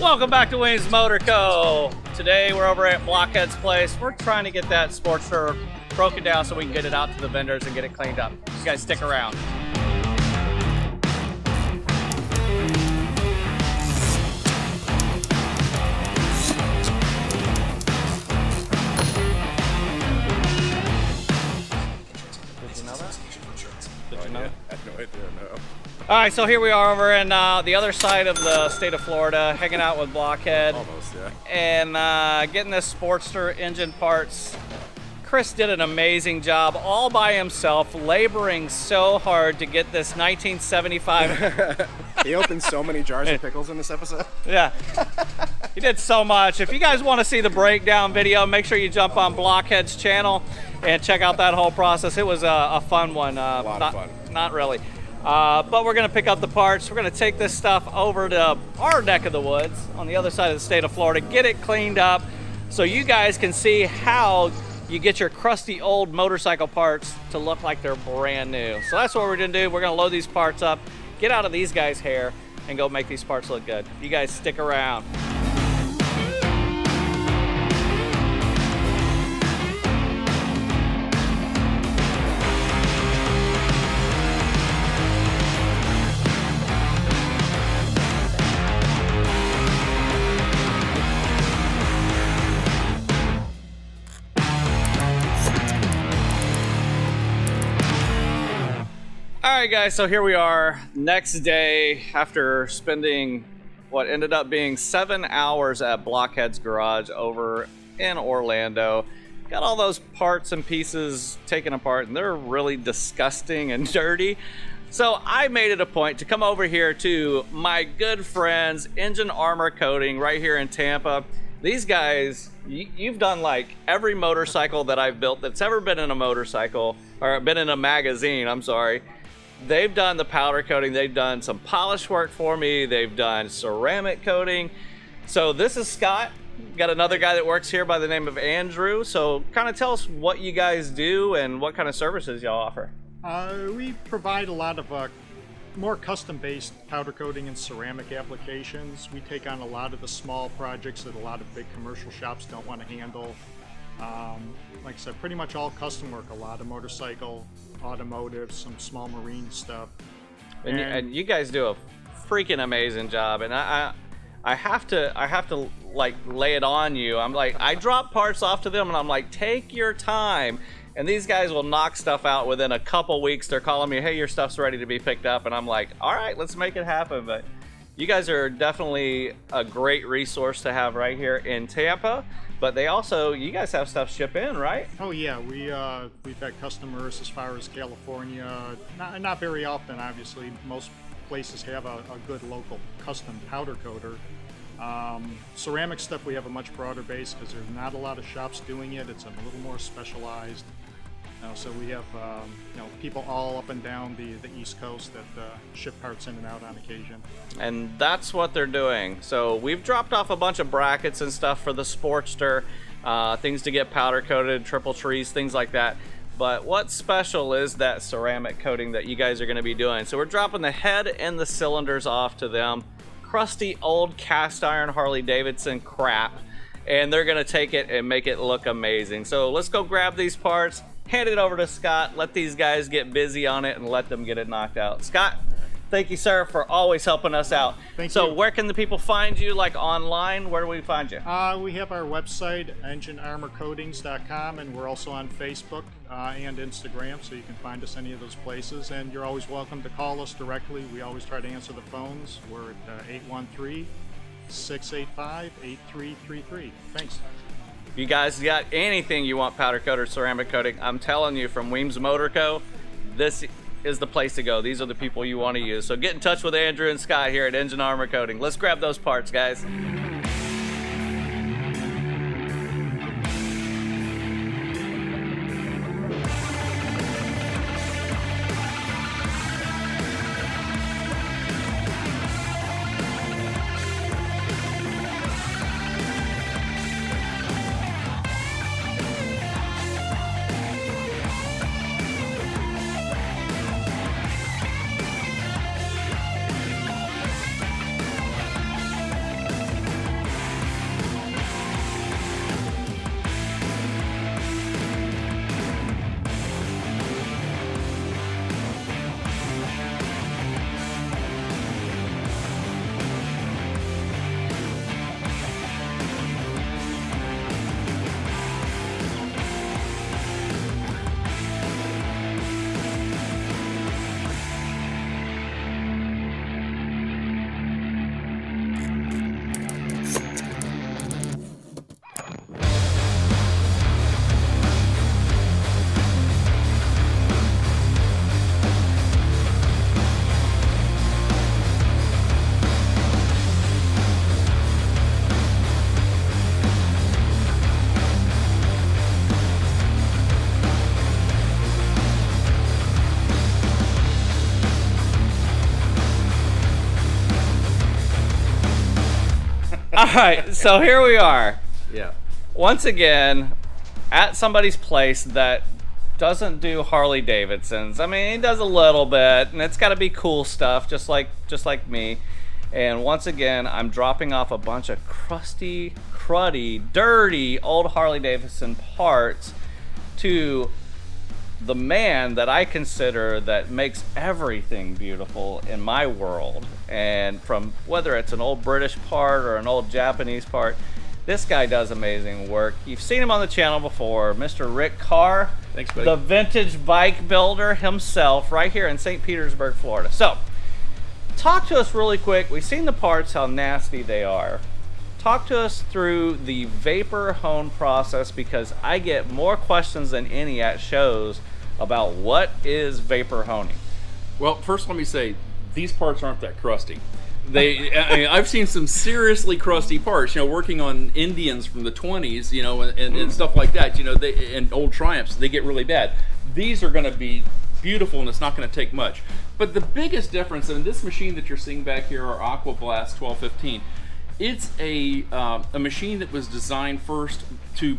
Welcome back to Weems Motor Co. Today we're over at Blockhead's place. We're trying to get that Sportster broken down so we can get it out to the vendors and get it cleaned up. You guys stick around. Did you know that? Did you know that? I have no idea, no. All right, so here we are over in the other side of the state of Florida, hanging out with Blockhead. Almost, yeah. And getting this Sportster engine parts. Chris did an amazing job all by himself, laboring so hard to get this 1975. He opened so many jars of pickles in this episode. Yeah, he did so much. If you guys want to see the breakdown video, make sure you jump on Blockhead's channel and check out that whole process. It was a fun one. A lot of fun. Not really. But we're going to pick up the parts. We're going to take this stuff over to our neck of the woods on the other side of the state of Florida, get it cleaned up so you guys can see how you get your crusty old motorcycle parts to look like they're brand new. So that's what we're going to do. We're going to load these parts up, get out of these guys' hair, and go make these parts look good. You guys stick around. All right, guys, so here we are, next day after spending what ended up being 7 hours at Blockhead's garage over in Orlando. Got all those parts and pieces taken apart, and they're really disgusting and dirty. So I made it a point to come over here to my good friends, Engine Armor Coating, right here in Tampa. These guys, you've done like every motorcycle that I've built that's ever been in a motorcycle, or been in a magazine, I'm sorry. They've done the powder coating, they've done some polish work for me, they've done ceramic coating. So this is Scott. Got another guy that works here by the name of Andrew. So kind of tell us what you guys do and what kind of services y'all offer. We provide a lot of more custom-based powder coating and ceramic applications. We take on a lot of the small projects that a lot of big commercial shops don't want to handle. Like I said, pretty much all custom work, a lot of motorcycle, automotive, some small marine stuff. And you guys do a freaking amazing job, and I have to like lay it on you. I'm like, I drop parts off to them and I'm like, take your time. And these guys will knock stuff out within a couple weeks. They're calling me, hey, your stuff's ready to be picked up. And I'm like, all right, let's make it happen. But you guys are definitely a great resource to have right here in Tampa. But they also, you guys have stuff ship in, right? Oh yeah, we've had customers as far as California. Not very often, obviously. Most places have a good local custom powder coater. Ceramic stuff, we have a much broader base because there's not a lot of shops doing it. It's a little more specialized. So we have people all up and down the East Coast that ship parts in and out on occasion. And that's what they're doing. So we've dropped off a bunch of brackets and stuff for the Sportster, things to get powder coated, triple trees, things like that. But what's special is that ceramic coating that you guys are going to be doing. So we're dropping the head and the cylinders off to them. Crusty old cast iron Harley-Davidson crap. And they're going to take it and make it look amazing. So let's go grab these parts, hand it over to Scott, let these guys get busy on it and let them get it knocked out. Scott, thank you, sir, for always helping us out. Thank you. So where can the people find you, like online? Where do we find you? We have our website, enginearmorcoatings.com, and we're also on Facebook and Instagram, so you can find us any of those places. And you're always welcome to call us directly. We always try to answer the phones. We're at 813-685-8333. Thanks. If you guys got anything you want powder coat or ceramic coating, I'm telling you, from Weems Motor Co., this is the place to go. These are the people you want to use. So get in touch with Andrew and Scott here at Engine Armor Coating. Let's grab those parts, guys. All right, so here we are. Yeah. Once again, at somebody's place that doesn't do Harley-Davidsons. I mean, he does a little bit, and it's got to be cool stuff, just like me. And once again, I'm dropping off a bunch of crusty, cruddy, dirty old Harley-Davidson parts to the man that I consider that makes everything beautiful in my world. And from whether it's an old British part or an old Japanese part, this guy does amazing work. You've seen him on the channel before, Mr. Rick Carr. Thanks, buddy. The vintage bike builder himself, right here in St. Petersburg, Florida. So, talk to us really quick. We've seen the parts, how nasty they are. Talk to us through the vapor hone process, because I get more questions than any at shows about what is vapor honing. Well, first let me say, these parts aren't that crusty. I mean, I've seen some seriously crusty parts, you know, working on Indians from the 20s, you know, and stuff like that, you know, and old Triumphs, they get really bad. These are going to be beautiful, and it's not going to take much. But the biggest difference, in this machine that you're seeing back here, our Aqua Blast 1215, it's a machine that was designed first to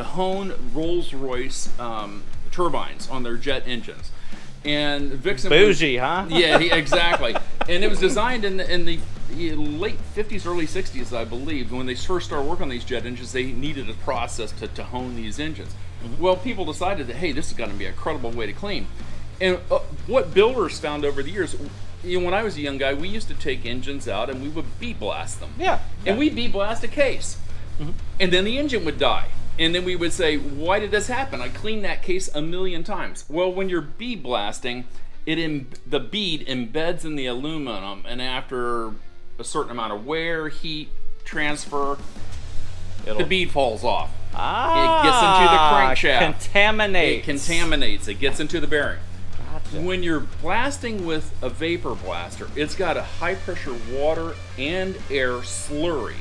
hone Rolls-Royce turbines on their jet engines. And Vixen Bougie, huh? Yeah, exactly. And it was designed in the late 50s, early 60s, I believe. When they first started working on these jet engines, they needed a process to hone these engines. Mm-hmm. Well, people decided that, hey, this is going to be a credible way to clean. And what builders found over the years, you know, when I was a young guy, we used to take engines out and we would bead blast them. Yeah. And we'd bead blast a case. Mm-hmm. And then the engine would die. And then we would say, why did this happen? I cleaned that case 1,000,000 times. Well, when you're bead blasting, the bead embeds in the aluminum, and after a certain amount of wear, heat, transfer, the bead falls off. It gets into the crankshaft. Contaminates. It contaminates. It gets into the bearing. Gotcha. When you're blasting with a vapor blaster, it's got a high pressure water and air slurry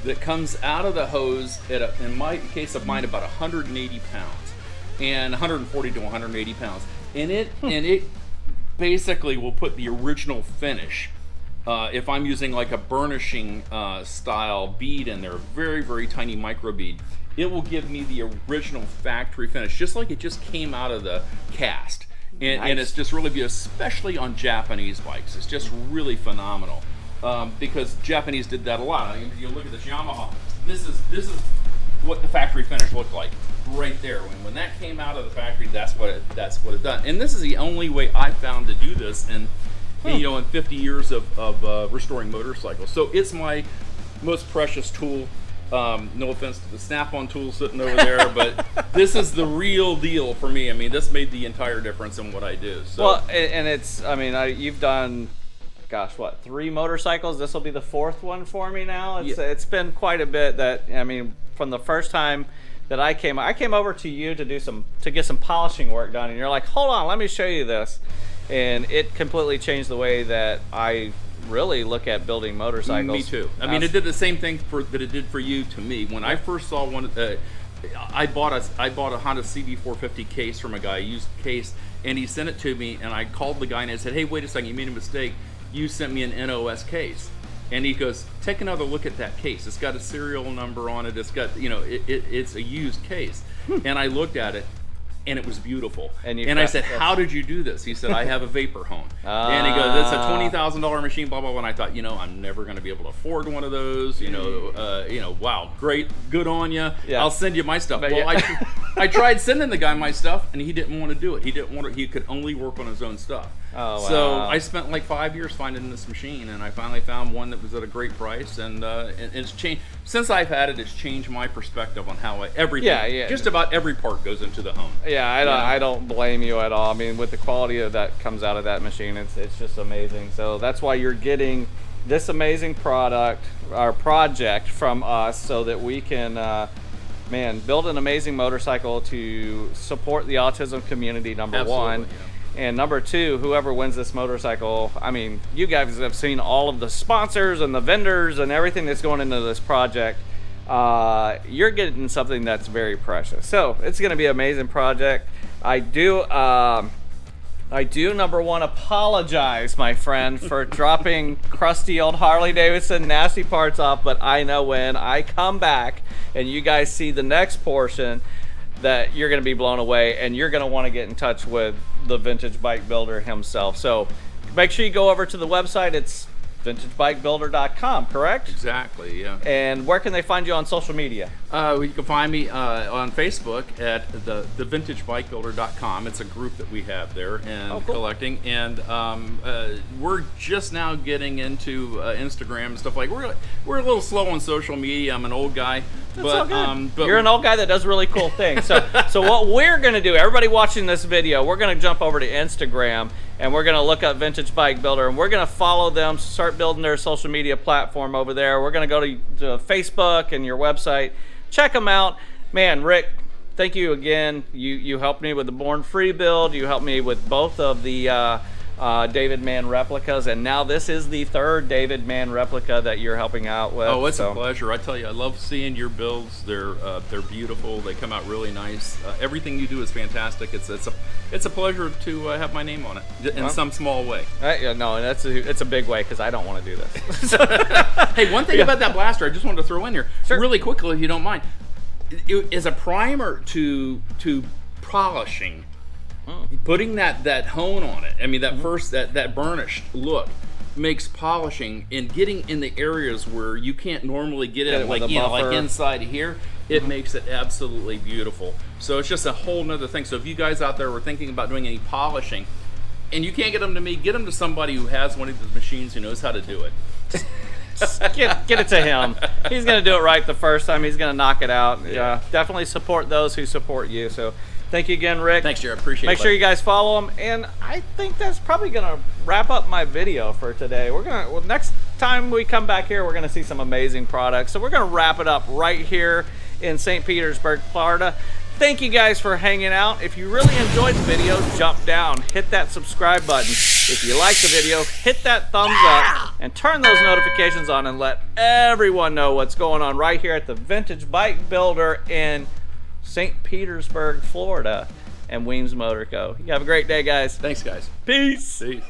that comes out of the hose at, in my case of mine, about 180 pounds, and 140 to 180 pounds. And it basically will put the original finish. If I'm using like a burnishing style bead in there, very, very tiny micro bead, it will give me the original factory finish, just like it just came out of the cast. And, Nice. and it's just really beautiful, especially on Japanese bikes. It's just really phenomenal. Because Japanese did that a lot. I mean, you look at this Yamaha. This is what the factory finish looked like right there. When that came out of the factory, that's what it done. And this is the only way I found to do this in 50 years of restoring motorcycles. So it's my most precious tool. No offense to the Snap-on tool sitting over there, but this is the real deal for me. I mean, this made the entire difference in what I do. So. Well, and it's, I mean, you've done, gosh, what, 3 motorcycles? This will be the 4th one for me now. It's been quite a bit that, I mean, from the first time that I came over to you to get some polishing work done, and you're like, hold on, let me show you this. And it completely changed the way that I really look at building motorcycles. Me too. I mean, it did the same thing that it did for you to me. When I first saw one, I bought a Honda CB450 case from a guy, a used case, and he sent it to me, and I called the guy and I said, hey, wait a second, you made a mistake. You sent me an NOS case. And he goes, take another look at that case. It's got a serial number on it. It's got, it's a used case. And I looked at it, and it was beautiful. And I said, how did you do this? He said, I have a vapor hone. And he goes, it's a $20,000 machine, blah, blah, blah. And I thought, I'm never going to be able to afford one of those. Wow, great, good on you. Yeah. I'll send you my stuff. But well, I tried sending the guy my stuff, and he didn't want to do it. He could only work on his own stuff. Oh, wow. So I spent like 5 years finding this machine, and I finally found one that was at a great price, and it's changed. Since I've had it, it's changed my perspective on how everything, just about every part goes into the home. Yeah, I don't blame you at all. I mean, with the quality of that comes out of that machine, it's just amazing. So that's why you're getting this amazing project from us, so that we can build an amazing motorcycle to support the autism community, number one. Yeah. And number 2, whoever wins this motorcycle, I mean, you guys have seen all of the sponsors and the vendors and everything that's going into this project. You're getting something that's very precious. So it's going to be an amazing project. I do, I do, number one, apologize, my friend, for dropping crusty old Harley-Davidson nasty parts off, but I know when I come back and you guys see the next portion that you're going to be blown away, and you're going to want to get in touch with the vintage bike builder himself. So make sure you go over to the website. It's vintagebikebuilder.com, correct? Exactly, yeah. And where can they find you on social media? You can find me on Facebook at the vintagebikebuilder.com. It's a group that we have there and cool. collecting. And we're just now getting into Instagram and stuff like. We're a little slow on social media. I'm an old guy, but you're an old guy that does really cool things. So what we're gonna do, everybody watching this video, we're gonna jump over to Instagram and we're gonna look up Vintage Bike Builder and we're gonna follow them, start building their social media platform over there. We're gonna go to Facebook and your website, check them out. Man, Rick, thank you again. You helped me with the Born Free build. You helped me with both of the David Mann replicas, and now this is the third David Mann replica that you're helping out with. Oh, it's a pleasure. I tell you, I love seeing your builds. They're beautiful. They come out really nice. Everything you do is fantastic. It's a pleasure to have my name on it in some small way. No, and it's a big way because I don't want to do this. Hey, one thing about that blaster, I just wanted to throw in here really quickly, if you don't mind. As a primer to polishing. Putting that hone on it, I mean that first that burnished look makes polishing and getting in the areas where you can't normally get it, like like inside here, it makes it absolutely beautiful. So it's just a whole nother thing. So if you guys out there were thinking about doing any polishing and you can't get them to me, get them to somebody who has one of these machines who knows how to do it. Get it to him. He's gonna do it right the first time. He's gonna knock it out. Yeah, definitely support those who support you. So thank you again, Rick. Thanks, Jared. Appreciate it. Make sure you guys follow him. And I think that's probably going to wrap up my video for today. Next time we come back here, we're going to see some amazing products. So we're going to wrap it up right here in St. Petersburg, Florida. Thank you guys for hanging out. If you really enjoyed the video, jump down, hit that subscribe button. If you like the video, hit that thumbs up and turn those notifications on and let everyone know what's going on right here at the Vintage Bike Builder in St. Petersburg, Florida, and Weems Motor Co. You have a great day, guys. Thanks, guys. Peace. Peace.